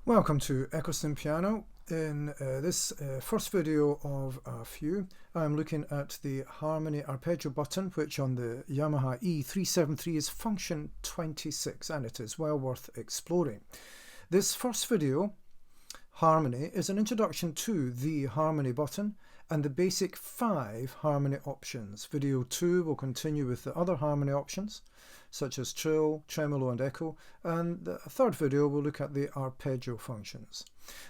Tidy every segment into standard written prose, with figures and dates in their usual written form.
Welcome to Ecosystem Piano. In this first video of a few, I'm looking at the harmony arpeggio button, which on the Yamaha e373 is function 26, and it is well worth exploring. This first video, harmony, is an introduction to the harmony button and the basic 5 harmony options. Video 2 will continue with the other harmony options, such as trill, tremolo and echo, and the third video will look at the arpeggio functions.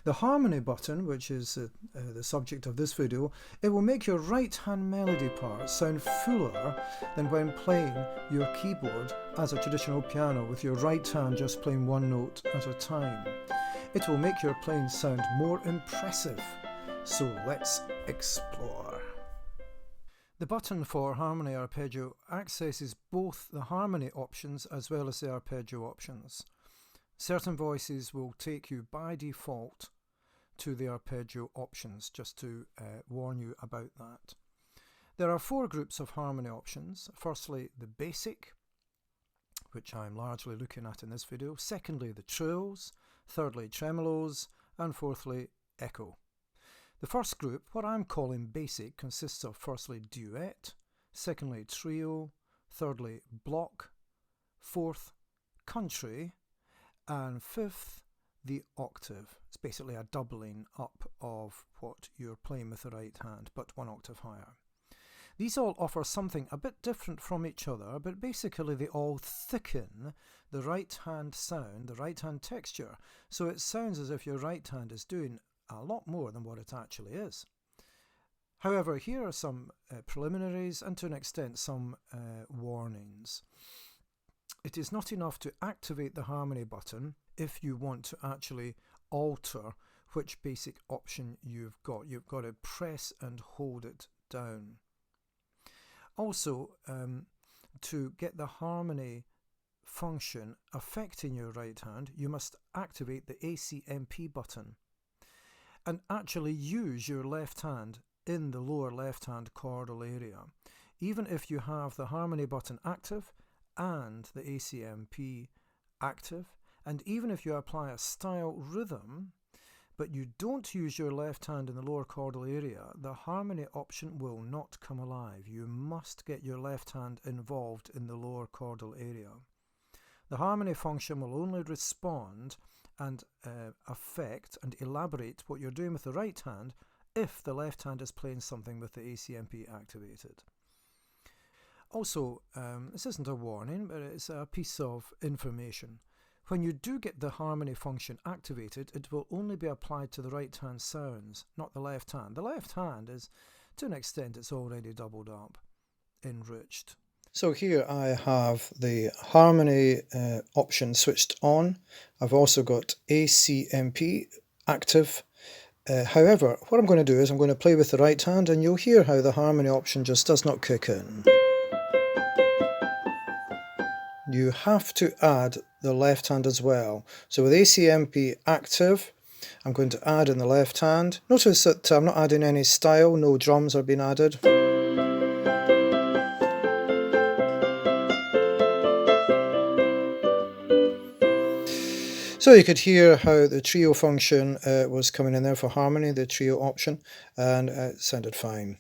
The harmony button, which is the subject of this video, it will make your right hand melody part sound fuller than when playing your keyboard as a traditional piano with your right hand just playing one note at a time. It will make your playing sound more impressive. So let's explore. The button for harmony arpeggio accesses both the harmony options as well as the arpeggio options. Certain voices will take you by default to the arpeggio options, just to warn you about that. There are 4 groups of harmony options. Firstly, the basic, which I'm largely looking at in this video. Secondly, the trills. Thirdly, tremolos. And fourthly, echo. The first group, what I'm calling basic, consists of firstly duet, secondly trio, thirdly block, fourth country, and fifth the octave. It's basically a doubling up of what you're playing with the right hand, but 1 octave higher. These all offer something a bit different from each other, but basically they all thicken the right hand sound, the right hand texture, so it sounds as if your right hand is doing a lot more than what it actually is. However, here are some preliminaries and to an extent some warnings. It is not enough to activate the harmony button if you want to actually alter which basic option you've got. You've got to press and hold it down. Also, to get the harmony function affecting your right hand, you must activate the ACMP button and actually use your left hand in the lower left hand chordal area. Even if you have the harmony button active and the ACMP active, and even if you apply a style rhythm, but you don't use your left hand in the lower chordal area, the harmony option will not come alive. You must get your left hand involved in the lower chordal area. The harmony function will only respond and affect and elaborate what you're doing with the right hand if the left hand is playing something with the ACMP activated. Also, this isn't a warning, but it's a piece of information. When you do get the harmony function activated, it will only be applied to the right hand sounds, not the left hand. The left hand is, to an extent, it's already doubled up, enriched. So here I have the harmony option switched on. I've also got ACMP active. However, what I'm going to do is I'm going to play with the right hand and you'll hear how the harmony option just does not kick in. You have to add the left hand as well. So with ACMP active, I'm going to add in the left hand. Notice that I'm not adding any style, no drums are being added. So you could hear how the trio function was coming in there for harmony, the trio option, and it sounded fine.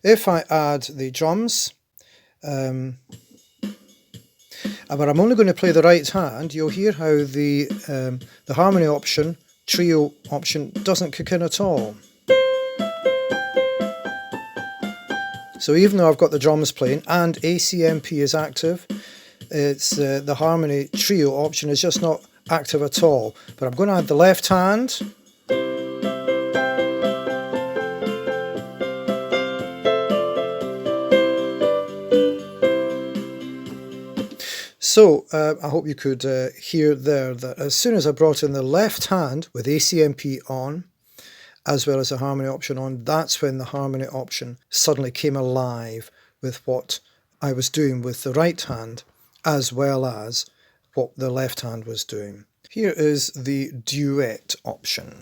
If I add the drums, but I'm only going to play the right hand, you'll hear how the harmony option, trio option, doesn't kick in at all. So even though I've got the drums playing and ACMP is active, it's the harmony trio option is just not active at all. But I'm going to add the left hand. So I hope you could hear there that as soon as I brought in the left hand with ACMP on, as well as the harmony option on, that's when the harmony option suddenly came alive with what I was doing with the right hand, as well as what the left hand was doing. Here is the duet option.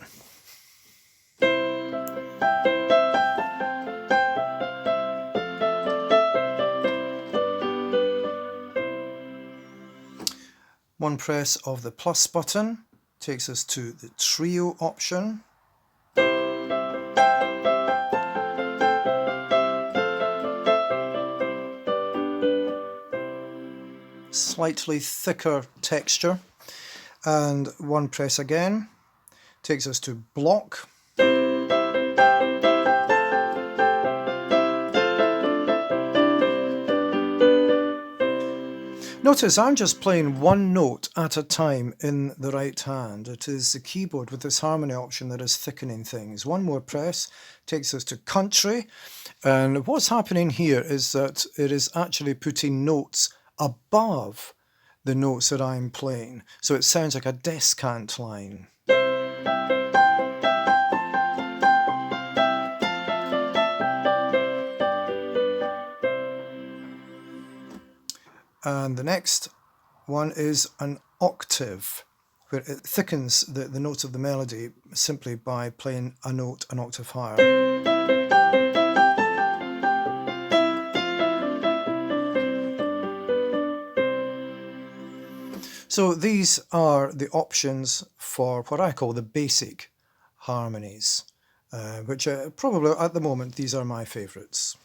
One press of the plus button takes us to the trio option. Slightly thicker texture, and one press again takes us to block. Notice I'm just playing one note at a time in the right hand. It is the keyboard with this harmony option that is thickening things. One more press takes us to country, and what's happening here is that it is actually putting notes above the notes that I'm playing, so it sounds like a descant line. And the next one is an octave, where it thickens the notes of the melody simply by playing a note an octave higher. So these are the options for what I call the basic harmonies, which probably at the moment these are my favourites.